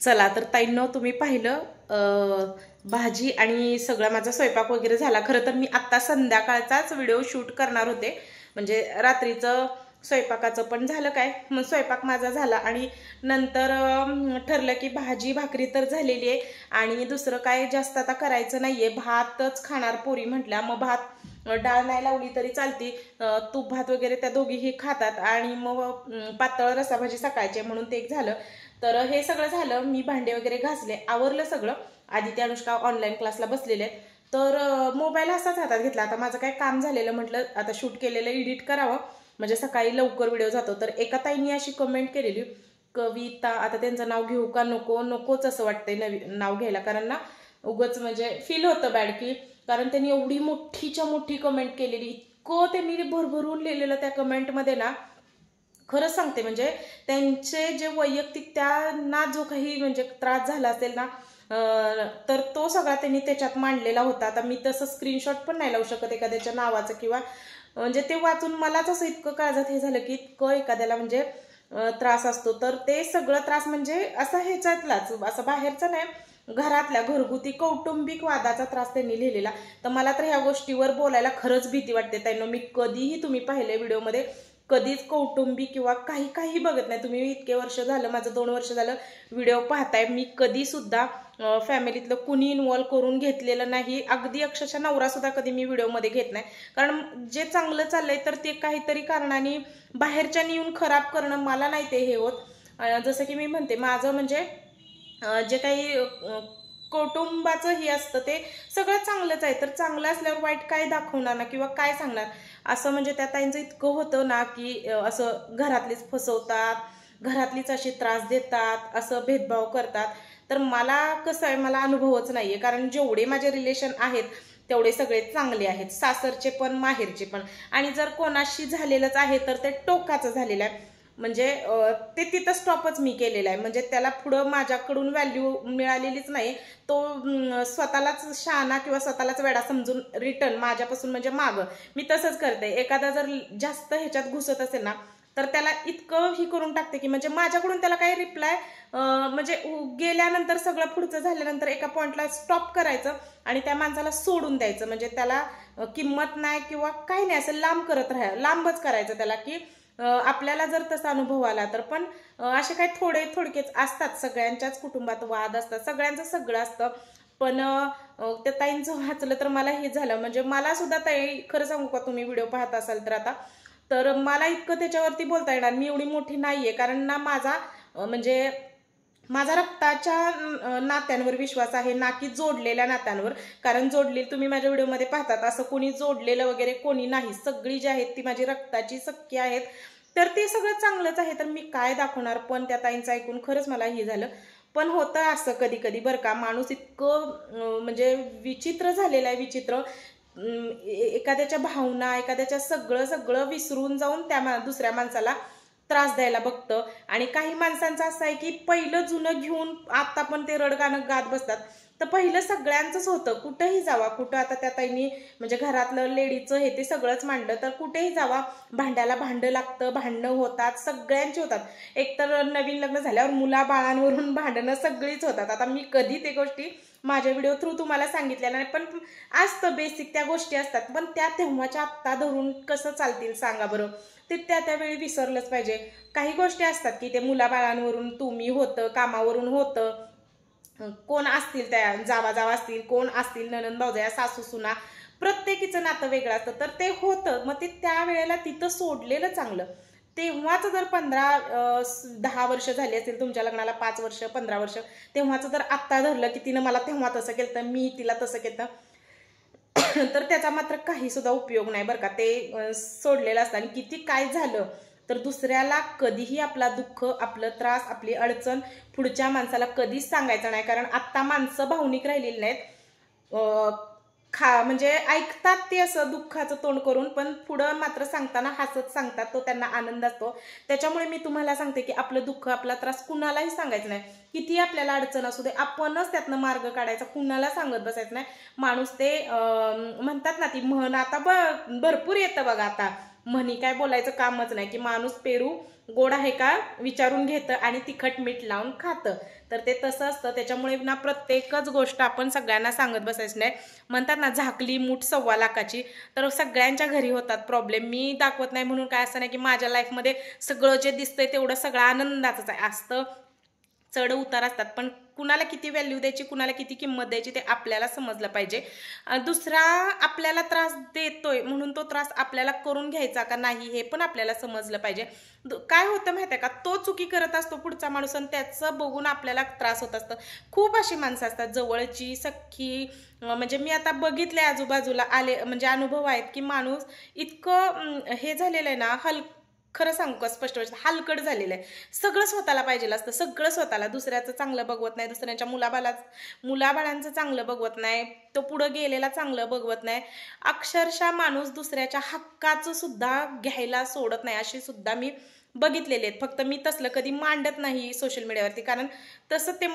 चला तर ताईंनो, तुम्ही पाहिलं भाजी आणि सगळा माझा स्वयंपाक वगैरे झाला। खरं तर मी आत्ता संध्याकाळचाच व्हिडिओ शूट करणार होते, म्हणजे रात्रीचं स्वयंपाकाचं पण झालं काय, मग स्वयंपाक माझा झाला आणि नंतर ठरलं की भाजी भाकरी तर झालेली आहे आणि दुसरं काय जास्त आता करायचं नाहीये, भातच खाणार पोरी म्हटल्या। मग भात डाळ नाही लावली तरी चालती, तूप भात वगैरे त्या दोघीही खातात आणि मग पातळ रसाभाजी सकाळचे म्हणून ते एक झालं। तर हे सगळं झालं, मी भांडे वगैरे घासले, आवरलं सगळं। आदिती अनुष्का ऑनलाईन क्लासला बसलेले आहेत, तर मोबाईल असाच हातात घेतला। आता माझं काय काम झालेलं, म्हटलं आता शूट केलेलं एडिट करावं, म्हणजे सकाळी लवकर व्हिडिओ जातो। तर एका ताईंनी अशी कमेंट केलेली, कविता, आता त्यांचं नाव घेऊ का नको, नकोच असं वाटतंय नवीन नाव घ्यायला, कारण ना उगच म्हणजे फील होतं बॅड, की कारण त्यांनी एवढी मोठीच्या मोठी कमेंट केलेली, इतकं त्यांनी भरभरून लिहिलेलं त्या कमेंटमध्ये ना, खरंच सांगते म्हणजे त्यांचे जे वैयक्तिक त्यांना जो काही म्हणजे त्रास झाला असेल ना, तर तो सगळा त्यांनी त्याच्यात मांडलेला होता। आता मी तसं स्क्रीनशॉट पण नाही लावू शकत एखाद्याच्या नावाचं, किंवा म्हणजे ते वाचून मलाच असं इतकं काळजात हे झालं की इतकं एखाद्याला म्हणजे त्रास असतो, तर ते सगळं त्रास म्हणजे असं ह्याच्यातलाच, असं बाहेरचा नाही, घरातल्या घरगुती कौटुंबिक वादाचा त्रास त्यांनी लिहिलेला। तर मला तर ह्या गोष्टीवर बोलायला खरंच भीती वाटते ताईंनो। मी कधीही, तुम्ही पाहिले व्हिडिओमध्ये, कधीच कौटुंबिक किंवा काही बघत नाही। तुम्ही इतके वर्ष झालं, माझं 2 वर्ष झालं व्हिडिओ पाहताय, मी कधी सुद्धा फॅमिलीतलं कुणी इन्व्हॉल्व करून घेतलेलं नाही। अगदी अक्षरशः नवरा सुद्धा कधी मी व्हिडिओमध्ये घेत नाही, कारण जे चांगलं चाललंय तर ते काहीतरी कारणाने बाहेरच्यानी येऊन खराब करणं मला नाही ते हे होत। जसं की मी म्हणते, माझं म्हणजे जे काही कौटुंबाचं हे असतं ते सगळं चांगलंच आहे, तर चांगलं असल्यावर वाईट काय दाखवणार ना, किंवा काय सांगणार असं। म्हणजे त्या ताईंचं इतकं होतं ना, की असं घरातलीच फसवतात, घरातलीच अशी त्रास देतात, असं भेदभाव करतात। तर मला कसं आहे, मला अनुभवच नाहीये, कारण जेवढे माझे रिलेशन आहेत तेवढे सगळे चांगले आहेत, सासरचे पण माहेरचे पण। आणि जर कोणाशी झालेलंच आहे तर ते टोकाचं झालेलं आहे, म्हणजे ते तिथं स्टॉपच मी केलेला आहे, म्हणजे त्याला पुढं माझ्याकडून व्हॅल्यू मिळालेलीच नाही। तो स्वतःलाच शहाणा किंवा स्वतःलाच वेडा समजून रिटर्न माझ्यापासून म्हणजे मागं मी तसंच करते। एखादा जर जास्त ह्याच्यात घुसत असेल ना, तर त्याला इतकं ही करून टाकते की म्हणजे माझ्याकडून त्याला काही रिप्लाय, म्हणजे गेल्यानंतर सगळं पुढचं झाल्यानंतर एका पॉइंटला स्टॉप करायचं आणि त्या माणसाला सोडून द्यायचं, म्हणजे त्याला किंमत नाही किंवा काही नाही, असं लांब करत लांबच करायचं त्याला, की आपल्याला जर तसा अनुभव आला तर। पण असे काही थोडकेच असतात, सगळ्यांच्याच कुटुंबात वाद असतात, सगळ्यांचं सगळं असतं। पण त्या ताईंचं वाचलं तर मला हे झालं, म्हणजे मला सुद्धा ताई, खरं सांगू का, तुम्ही व्हिडिओ पाहत असाल तर आता, तर मला इतकं त्याच्यावरती बोलता येणार, मी एवढी मोठी नाहीये, कारण ना माझा म्हणजे माझा रक्ताच्या नात्यांवर विश्वास आहे, ना की जोडलेल्या नात्यांवर। कारण जोडलेली, तुम्ही माझ्या व्हिडिओमध्ये पाहतात, असं कोणी जोडलेलं वगैरे कोणी नाही, सगळी जी आहेत ती माझी रक्ताची सख्खी आहेत, तर ते सगळं चांगलंच आहे। तर मी काय दाखवणार, पण त्या ताईंचं ऐकून खरंच मला हे झालं। पण होतं असं कधी कधी बरं का, माणूस इतकं म्हणजे विचित्र झालेला आहे, विचित्र, एखाद्याच्या भावना, एखाद्याच्या सगळं सगळं विसरून जाऊन त्या दुसऱ्या माणसाला त्रास द्यायला बघतं। आणि काही माणसांचं असं आहे की पहिलं जुनं घेऊन आता पण ते रडगाणं गात बसतात। तर पहिलं सगळ्यांचंच होतं, कुठंही जावा, कुठं आता त्या ताईंनी म्हणजे घरातलं लेडीचं हे ते सगळंच मांडलं, तर कुठेही जावा भांड्याला भांडं लागतं, भांडणं होतात, सगळ्यांची होतात। एकतर नवीन लग्न झाल्यावर मुलाबाळांवरून भांडणं सगळीच होतात। आता मी कधी ते गोष्टी माझ्या व्हिडिओ थ्रू तुम्हाला सांगितल्या नाही, पण असतं बेसिक त्या गोष्टी असतात, पण त्या तेव्हाच्या आत्ता धरून कसं चालतील सांगा बरं, ते त्यावेळी विसरलंच पाहिजे। काही गोष्टी असतात की ते मुलाबाळांवरून, तुम्ही होतं, कामावरून होतं, कोण असतील, त्या जावा असतील, कोण असतील, नणंद भावजया, सासू सुना, प्रत्येकीचं नातं वेगळं असतं, तर ते होतं। मग ते त्यावेळेला तिथं सोडलेलं चांगलं। तेव्हाच जर 10 वर्ष झाली असेल तुमच्या लग्नाला, 5 वर्ष, 15 वर्ष, तेव्हाच जर आत्ता धरलं की तिनं मला तेव्हा तसं केलं, मी तिला तसं केलं, तर त्याचा मात्र काही सुद्धा उपयोग नाही बरं का। ते सोडलेलं असतं, आणि किती काय झालं तर दुसऱ्याला कधीही आपला दुःख, आपलं त्रास, आपली अडचण पुढच्या माणसाला कधीच सांगायचं नाही, कारण आत्ता माणसं भावनिक राहिलेली नाहीत। म्हणजे ऐकतात ते असं दुःखाचं तोंड करून, पण पुढं मात्र सांगताना हसत सांगतात, तो त्यांना आनंद असतो। त्याच्यामुळे मी तुम्हाला सांगते की आपलं दुःख, आपला त्रास कुणालाही सांगायचं नाही, किती आपल्याला अडचण असू दे, आपणच त्यातनं मार्ग काढायचा, कुणाला सांगत बसायचं नाही। माणूस ते म्हणतात ना, ती म्हण आता भरपूर येतं बघा, आता म्हणी काय बोलायचं कामच नाही, की माणूस पेरू गोड आहे का विचारून घेतं आणि तिखट मीठ लावून खातं. तर ते तसं असतं. त्याच्यामुळे ना प्रत्येकच गोष्ट आपण सगळ्यांना सांगत बसायची नाही. म्हणतात ना झाकली मूठ 1.25 लाखाची, तर सगळ्यांच्या घरी होतात प्रॉब्लेम. मी दाखवत नाही म्हणून काय असं नाही की माझ्या लाईफमध्ये सगळं जे दिसतंय तेवढं सगळं आनंदाचंच आहे. असतं चढ उतार असतात, पण कुणाला किती व्हॅल्यू द्यायची, कुणाला किती किंमत द्यायची ते आपल्याला समजलं पाहिजे. दुसरा आपल्याला त्रास देतोय म्हणून तो त्रास आपल्याला करून घ्यायचा का नाही हे पण आपल्याला समजलं पाहिजे. काय होतं माहिती आहे का, तो चुकी करत असतो पुढचा माणूस आणि त्याचं बघून आपल्याला त्रास होत असतं. खूप अशी माणसं असतात जवळची सख्खी, म्हणजे मी आता बघितले आजूबाजूला आले, म्हणजे अनुभव आहेत की माणूस इतकं हे झालेलं आहे ना, खरं सांगू का स्पष्ट हलकट झालेलं आहे. सगळं स्वतःला पाहिजे असतं, सगळं स्वतःला. दुसऱ्याचं चांगलं बघवत नाही, दुसऱ्यांच्या मुलाबाळांचं चांगलं बघवत नाही, तो पुढं गेलेला चांगलं बघवत नाही. अक्षरशः माणूस दुसऱ्याच्या हक्काचं सुद्धा घ्यायला सोडत नाही, अशी सुद्धा मी बघितलेले आहेत. फक्त मी तसलं कधी मांडत नाही सोशल मीडियावरती, कारण तसं ते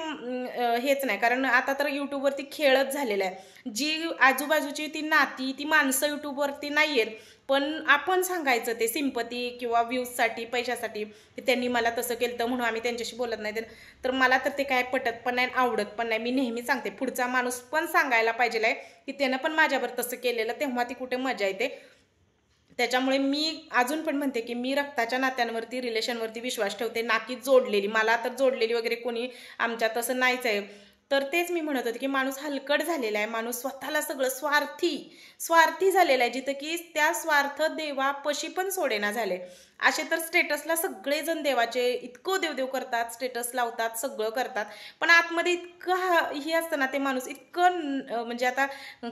हेच नाही. कारण आता तर यूट्यूबवरती खेळच झालेला आहे. जी आजूबाजूची ती नाती, ती माणसं यूट्यूबवरती नाही आहेत, पण आपण सांगायचं ते सिंपती किंवा व्ह्यूजसाठी, पैशासाठी, की त्यांनी मला तसं केलं म्हणून आम्ही त्यांच्याशी बोलत नाही. तर मला तर ते काय पटत पण नाही, आवडत पण नाही. मी नेहमी सांगते पुढचा माणूस पण सांगायला पाहिजे की त्यानं पण माझ्यावर तसं केलेलं, तेव्हा ती कुठे मजा येते. त्याच्यामुळे मी अजून पण म्हणते की मी रक्ताच्या नात्यांवरती, रिलेशनवरती विश्वास ठेवते, ना की जोडलेली. मला तर जोडलेली वगैरे कोणी आमच्यात तसं नाहीच आहे. तर तेच मी म्हणत होते की माणूस हलकट झालेला आहे, माणूस स्वतःला सगळं स्वार्थी झालेला आहे, जिथं की त्या स्वार्थ देवापशी पण सोडेना झाले. असे तर स्टेटसला सगळेजण देवाचे इतकं देवदेव करतात, स्टेटस लावतात, सगळं करतात, पण आतमध्ये इतकं हे असतं ना, ते माणूस इतकं म्हणजे आता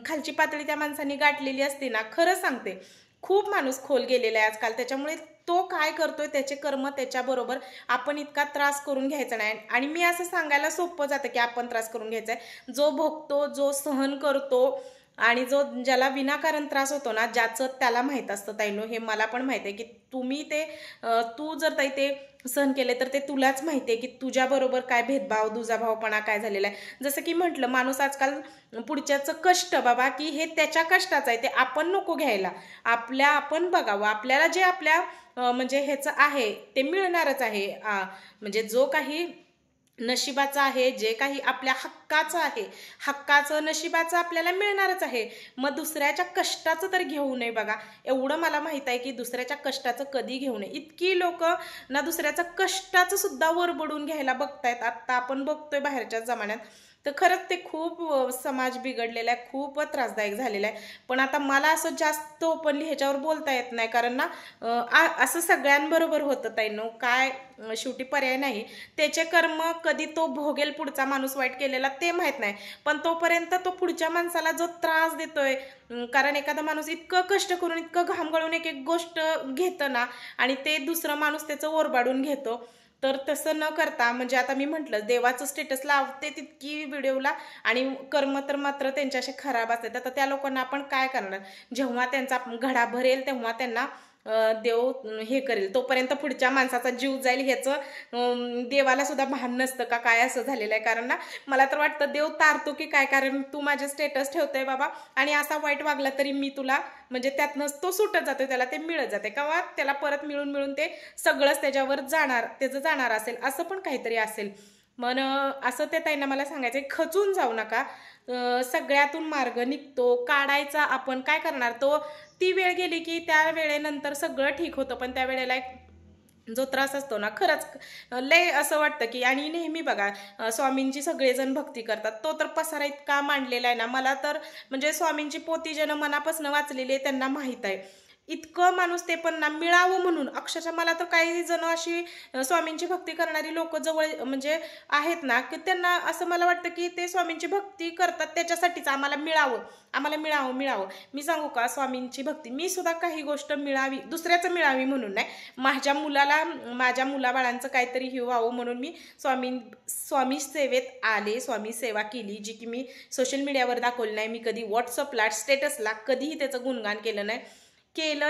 खालची पातळी त्या माणसांनी गाठलेली असते ना. खरं सांगते, खूप माणूस खोल गेलेला आहे आजकाल. त्याच्यामुळे तो काय करतोय त्याचे कर्म त्याच्याबरोबर, आपण इतका त्रास करून घ्यायचा नाही. आणि मी असं सांगायला सोपं जातं की आपण त्रास करून घ्यायचा आहे. जो भोगतो, जो सहन करतो आणि ज्याला विनाकारण त्रास होतो ना, ज्याचं त्याला माहीत असतं ताईनो. हे मला पण माहिती आहे की तू जर ताई ते सहन केले तर ते तुलाच माहिती आहे की तुझ्याबरोबर काय भेदभाव, दुजाभावपणा काय झालेला आहे. जसं की म्हटलं, माणूस आजकाल पुढच्याचं कष्ट बाबा की हे त्याच्या कष्टाचं आहे, ते आपण नको घ्यायला. आपण बघावं, आपल्याला जे आपल्या म्हणजे ह्याचं आहे ते मिळणारच आहे. म्हणजे जो काही नशिबाचं आहे, जे काही आपल्या हक्काचं आहे, हक्काचं नशिबाचं आपल्याला मिळणारच आहे. मग दुसऱ्याच्या कष्टाचं तर घेऊ नये बघा. एवढं मला माहित आहे की दुसऱ्याच्या कष्टाचं कधी घेऊ नये. इतकी लोक ना दुसऱ्याचं कष्टाचं सुद्धा वरबडून घ्यायला बघतायत. आत्ता आपण बघतोय बाहेरच्या जमान्यात. तर खरंच ते खूप समाज बिघडलेला आहे, खूप त्रासदायक झालेला आहे. पण आता मला असं जास्त ओपनली ह्याच्यावर बोलता येत नाही, कारण ना असं सगळ्यांबरोबर होतं ताईंनो. काय शेवटी पर्याय नाही. त्याचे कर्म कधी तो भोगेल पुढचा माणूस वाईट केलेला ते माहीत नाही, पण तोपर्यंत तो पुढच्या माणसाला जो त्रास देतोय, कारण एखादा माणूस इतकं कष्ट करून, इतकं घाम गळून एक एक गोष्ट घेतं ना, आणि ते दुसरा माणूस त्याचं ओरबाडून घेतो. तर तसं न करता, म्हणजे आता मी म्हटलं देवाचं स्टेटस लावते तितकी व्हिडिओला, आणि कर्म तर मात्र त्यांच्याशी खराब असतात. आता त्या लोकांना आपण काय करणार? जेव्हा त्यांचा घडा भरेल तेव्हा त्यांना देव हे करेल. तोपर्यंत पुढच्या माणसाचा जीव जाईल ह्याचं देवाला सुद्धा भान नसतं का काय, असं झालेलं आहे. कारण ना मला तर वाटतं देव तारतो की काय, कारण तू माझे स्टेटस ठेवतोय बाबा आणि असा वाईट वागला तरी मी तुला, म्हणजे त्यातनं तो सुटत जातोय, त्याला ते मिळत जाते का, त्याला परत मिळून ते सगळंच त्याच्यावर त्याचं जाणार असेल, असं पण काहीतरी असेल. मन असं ते ताईंना मला सांगायचं, खचून जाऊ नका. सगळ्यातून मार्ग निघतो, काढायचा. आपण काय करणार, ती वेळ गेली की त्या वेळेनंतर सगळं ठीक होतं, पण त्या वेळेला एक जो त्रास असतो ना, खरंच लय असं वाटतं की. आणि नेहमी बघा स्वामींची सगळेजण भक्ती करतात, तो तर पसारा इतका मांडलेला आहे ना. मला तर म्हणजे स्वामींची पोथी जन मनापासून वाचलेली आहे, त्यांना माहीत आहे इतकं माणूस ते पण ना मिळावं म्हणून. अक्षरशः मला तर काही जण अशी स्वामींची भक्ती करणारी लोक जवळ म्हणजे आहेत ना, की त्यांना असं मला वाटतं की ते स्वामींची भक्ती करतात त्याच्यासाठीच, आम्हाला मिळावं. मी सांगू का, स्वामींची भक्ती मी सुद्धा काही गोष्ट मिळावी, दुसऱ्याचं मिळावी म्हणून नाही, माझ्या मुलाबाळांचं काहीतरी हे व्हावं म्हणून मी स्वामी सेवेत आले, स्वामी सेवा केली, जी की मी सोशल मीडियावर दाखवली नाही. मी कधी व्हॉट्सअपला स्टेटसला कधीही त्याचं गुणगान केलं नाही.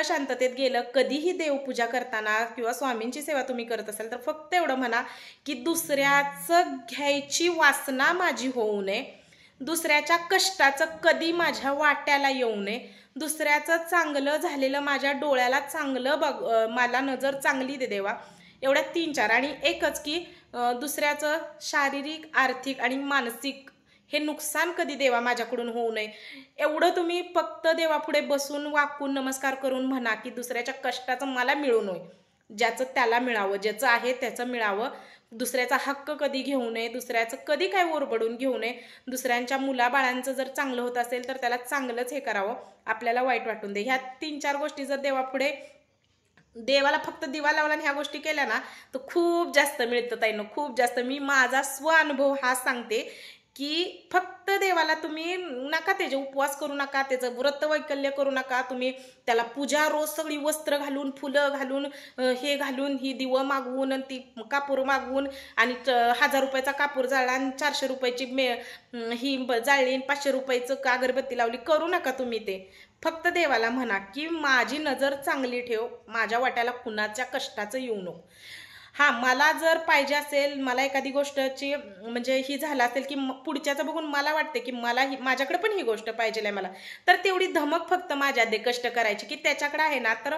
शांततेत गेलं. कधीही देवपूजा करताना किंवा स्वामींची सेवा तुम्ही करत असाल तर फक्त एवढं म्हणा की दुसऱ्याचं घ्यायची वासना माझी होऊ नये, दुसऱ्याच्या कष्टाचं कधी माझ्या वाट्याला येऊ नये, दुसऱ्याचं चांगलं झालेलं माझ्या डोळ्याला चांगलं मला नजर चांगली दे देवा, एवढ्या 3-4 आणि एकच की दुसऱ्याचं शारीरिक, आर्थिक आणि मानसिक हे नुकसान कधी देवा माझ्याकडून होऊ नये एवढं तुम्ही फक्त देवापुढे बसून वाकून नमस्कार करून म्हणा की दुसऱ्याच्या कष्टाचं मला मिळू नये, ज्याचं त्याला मिळावं, ज्याचं आहे त्याचं मिळावं, दुसऱ्याचा हक्क कधी घेऊ नये, दुसऱ्याचं कधी काय ओरबडून घेऊ नये, दुसऱ्यांच्या मुलाबाळांचं जर चांगलं होत असेल तर त्याला चांगलंच हे करावं, आपल्याला वाईट वाटून दे. ह्या 3-4 गोष्टी जर देवापुढे देवाला फक्त दिवा लावला आणि ह्या गोष्टी केल्या ना तर खूप जास्त मिळतं ताईंनो, खूप जास्त. मी माझा स्वअनुभव हा सांगते की फक्त देवाला तुम्ही नका त्याचे उपवास करू नका, त्याचं व्रत वैकल्य करू नका, तुम्ही त्याला पूजा रोज सगळी वस्त्र घालून फुलं घालून हे घालून ही दिवं मागवून आणि ती कापूर मागवून आणि 1000 रुपयाचा कापूर जाळला आणि 400 रुपयाची ही जाळली 500 रुपयाचं अगरबत्ती लावली, करू नका तुम्ही ते. फक्त देवाला म्हणा की माझी नजर चांगली ठेव, माझ्या वाट्याला कुणाच्या कष्टाचं येऊ नको. हा मला जर पाहिजे असेल, मला एखादी गोष्टची म्हणजे ही झालं असेल की पुढच्याचं बघून मला वाटते की मला ही माझ्याकडे पण ही गोष्ट पाहिजे आहे मला, तर तेवढी धमक फक्त माझ्या दे कष्ट करायची की त्याच्याकडे आहे ना तर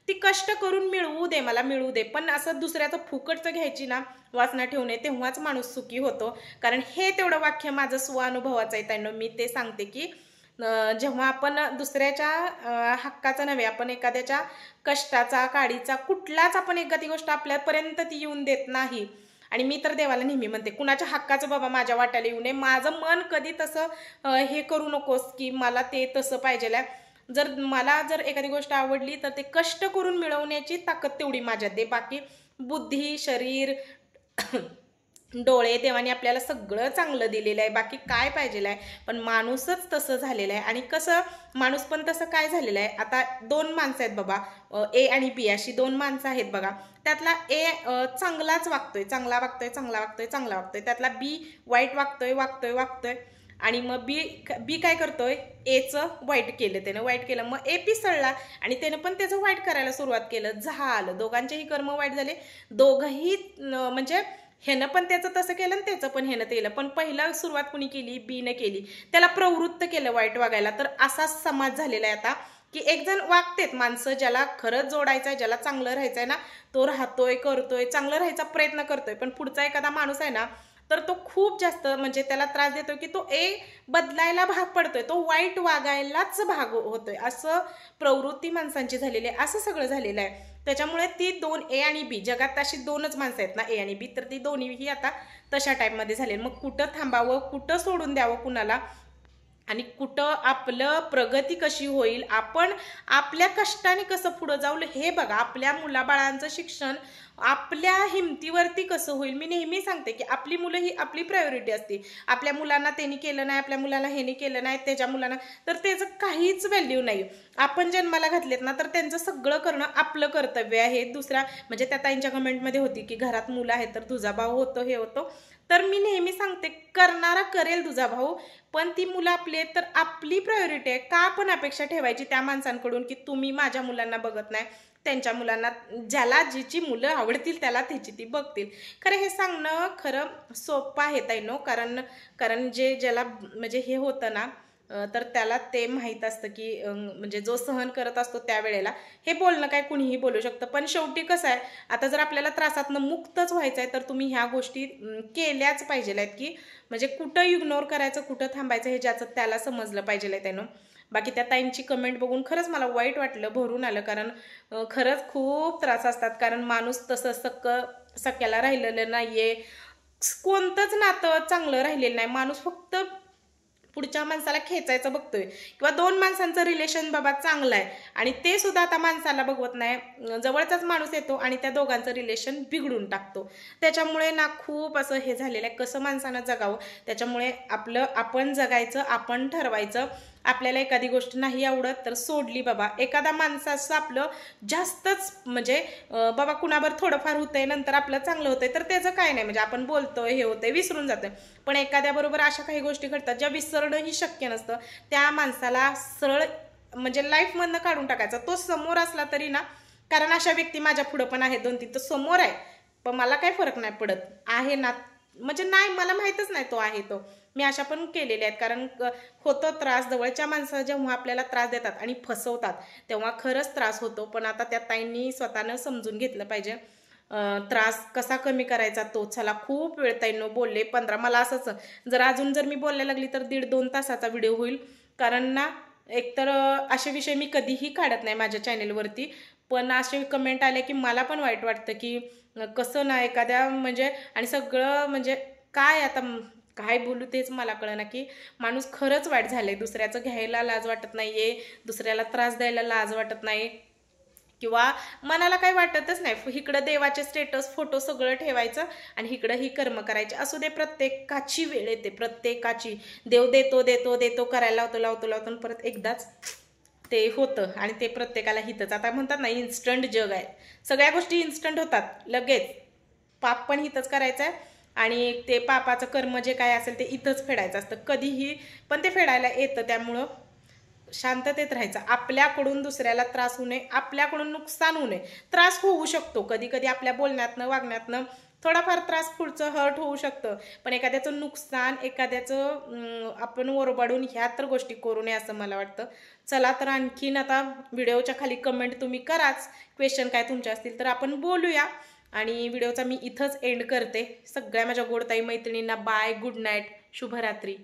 ती कष्ट करून मिळवू दे, मला मिळवू दे. पण असं दुसऱ्याचं फुकटचं घ्यायची ना वासना ठेवू नये, तेव्हाच माणूस सुखी होतो. कारण हे तेवढं वाक्य माझं स्वानुभवाचं आहे त्यांना, मी ते सांगते की जेव्हा आपण दुसऱ्याच्या हक्काचा नव्हे, आपण एखाद्याच्या कष्टाचा काडीचा कुठलाच आपण एखादी गोष्ट आपल्यापर्यंत ती येऊन देत नाही. आणि मी तर देवाला नेहमी म्हणते कुणाच्या हक्काचं बाबा माझ्या वाट्याला येऊ नये, माझं मन कधी तसं हे करू नकोस की मला ते तसं पाहिजे. जर मला जर एखादी गोष्ट आवडली तर ते कष्ट करून मिळवण्याची ताकद तेवढी माझ्यात दे. बाकी बुद्धी, शरीर, डोळे देवाने आपल्याला सगळं चांगलं दिलेलं आहे, बाकी काय पाहिजेलं आहे. पण माणूसच तसं झालेलं आहे. आणि कसं माणूस पण तसं काय झालेलं आहे, आता 2 माणसं आहेत बाबा, ए आणि बी अशी 2 माणसं आहेत बघा. त्यातला ए चांगलाच वागतोय, चांगला वागतोय, चांगला वागतोय, चांगला वागतोय. त्यातला बी वाईट वागतोय, वागतोय, वागतोय. आणि मग बी काय करतोय, एचं वाईट केलं, त्यानं वाईट केलं, मग ए पिसळला आणि त्यानं पण त्याचं वाईट करायला सुरुवात केलं. झालं, दोघांचेही कर्म वाईट झाले. दोघंही म्हणजे ह्यानं पण त्याचं तसं केलं आणि त्याचं पण ह्यानं केलं. पण पहिला सुरुवात कुणी केली, बीनं केली, त्याला प्रवृत्त केलं वाईट वागायला. तर असाच समाज झालेला आहे आता की एक जण वागतेत माणसं, ज्याला खरंच जोडायचं आहे, ज्याला चांगलं राहायचं आहे ना तो राहतोय, करतोय, चांगलं राहायचा प्रयत्न करतोय. पण पुढचा एखादा माणूस आहे ना तर तो खूप जास्त म्हणजे त्याला त्रास देतोय की तो बदलायला भाग पडतोय, तो वाईट वागायलाच भाग होतोय. असं प्रवृत्ती माणसांची झालेली आहे, असं सगळं झालेलं आहे. त्याच्यामुळे ती 2 ए आणि बी, जगात अशी 2च माणसं आहेत ना ए आणि बी, तर ती दोन्हीही आता तशा टाईपमध्ये झाले. मग कुठं थांबावं, कुठं सोडून द्यावं कुणाला, आणि कुठं आपलं प्रगती कशी होईल, आपण आपल्या कष्टाने कसं पुढं जाऊ हे बघा. आपल्या मुलाबाळांचं शिक्षण आपल्या हिमतीवरती कसं होईल. मी नेहमी सांगते की आपली मुलं ही आपली प्रायोरिटी असते. आपल्या मुलांना त्यांनी केलं नाही, आपल्या मुलाला ह्यानी केलं नाही, त्याच्या मुलांना, तर त्याचं काहीच व्हॅल्यू नाही. आपण जन्माला घातलेत ना तर त्यांचं सगळं करणं आपलं कर्तव्य आहे. दुसरा म्हणजे त्या ताईंच्या कमेंटमध्ये होती की घरात मुलं आहेत तर तुझा भाऊ होतो, हे होतो. तर मी नेहमी सांगते करणारा करेल तुझा भाऊ, पण ती मुलं आपली आहेत तर आपली प्रायोरिटी आहे. का आपण अपेक्षा ठेवायची त्या माणसांकडून की तुम्ही माझ्या मुलांना बघत नाही, त्यांच्या मुलांना, ज्याला जिची मुलं आवडतील त्याला त्याची ती बघतील. खरं हे सांगणं खरं सोपं आहे ताईंनो, कारण ज्याला म्हणजे हे होतं ना तर त्याला ते माहीत असतं की म्हणजे जो सहन करत असतो त्यावेळेला हे बोलणं काय कुणीही बोलू शकतं. पण शेवटी कसं आहे, आता जर आपल्याला त्रासातनं मुक्तच व्हायचं आहे तर तुम्ही ह्या गोष्टी केल्याच पाहिजे आहेत की म्हणजे कुठं इग्नोर करायचं, कुठं थांबायचं हे ज्याचं त्याला समजलं पाहिजे आहे त्यानं. बाकी त्या ताईंची कमेंट बघून खरंच मला वाईट वाटलं, भरून आलं. कारण खरंच खूप त्रास असतात. कारण माणूस तसं सख्याला राहिलेलं नाहीये, कोणतंच नातं चांगलं राहिलेलं नाही. माणूस फक्त पुढच्या माणसाला खेचायचं बघतोय, किंवा 2 माणसांचं रिलेशन बाबा चांगलं आहे आणि ते सुद्धा आता माणसाला बघवत नाही. जवळचाच माणूस येतो आणि त्या दोघांचं रिलेशन बिघडून टाकतो. त्याच्यामुळे ना खूप असं हे झालेलं आहे, कसं माणसानं जगावं. त्याच्यामुळे आपण जगायचं, आपण ठरवायचं. आपल्याला एखादी गोष्ट नाही आवडत तर सोडली बाबा. एखादा माणसाचं आपलं जास्तच म्हणजे बाबा कुणावर थोडंफार होतंय, नंतर आपलं चांगलं होतंय तर त्याचं काय नाही, म्हणजे आपण बोलतोय, हे होतंय, विसरून जातोय. पण एखाद्याबरोबर अशा काही गोष्टी घडतात ज्या विसरणंही शक्य नसतं. त्या माणसाला सरळ म्हणजे लाईफमधनं काढून टाकायचं. तो समोर असला तरी ना, कारण अशा व्यक्ती माझ्या पुढं पण आहेत 2-3, तर समोर आहे पण मला काही फरक नाही पडत आहे ना, म्हणजे नाही, मला माहीतच नाही तो आहे तो. मी अशा पण केलेल्या आहेत. कारण होतो त्रास, जवळच्या माणसं जेव्हा आपल्याला त्रास देतात आणि फसवतात तेव्हा खरंच त्रास होतो. पण आता त्या ताईंनी स्वतःनं समजून घेतलं पाहिजे. त्रास कसा कमी करायचा तो. चला, खूप वेळ ताईंनो बोलले, 15. मला असंच जर मी बोलायला लागली तर 1.5-2 तासाचा व्हिडिओ होईल. कारण ना एकतर असे विषय मी कधीही काढत नाही माझ्या चॅनेलवरती, पण असे कमेंट आले की मला पण वाईट वाटतं की कसं ना एखाद्या म्हणजे, आणि सगळं म्हणजे काय आता काय बोलू तेच मला कळना, की माणूस खरंच वाईट झाले. दुसऱ्याचं घ्यायला लाज वाटत नाहीये, दुसऱ्याला त्रास द्यायला लाज वाटत नाही, किंवा मनाला काही वाटतच नाही. इकडं देवाचे स्टेटस फोटो सगळं ठेवायचं आणि इकडं ही कर्म करायचे. असू दे, प्रत्येकाची वेळ येते, प्रत्येकाची. देव देतो देतो देतो करायला लावतो लावतो लावतो, परत एकदाच ते होतं. आणि ते प्रत्येकाला हितच. आता म्हणतात ना, इन्स्टंट जग आहे, सगळ्या गोष्टी इन्स्टंट होतात लगेच. पाप पण हितच करायचं आहे आणि ते पापाचं कर्म जे काय असेल ते इथंच फेडायचं असतं कधीही, पण ते फेडायला येतं. त्यामुळं शांततेत राहायचं. आपल्याकडून दुसऱ्याला त्रास होऊ नये, आपल्याकडून नुकसान होऊ नये. त्रास होऊ शकतो कधी कधी, आपल्या बोलण्यातनं वागण्यातनं थोडाफार त्रास, पुढचं हर्ट होऊ शकतं, पण एखाद्याचं नुकसान, एखाद्याचं आपण ओरबाडून ह्या तर गोष्टी करू नये असं मला वाटतं. चला तर आणखीन आता व्हिडिओच्या खाली कमेंट तुम्ही कराच, क्वेश्चन काय तुमचे असतील तर आपण बोलूया. आणि व्हिडिओचा मी इथंच एंड करते. सगळ्या माझ्या गोडताई मैत्रिणींना बाय, गुड नाईट, शुभरात्री.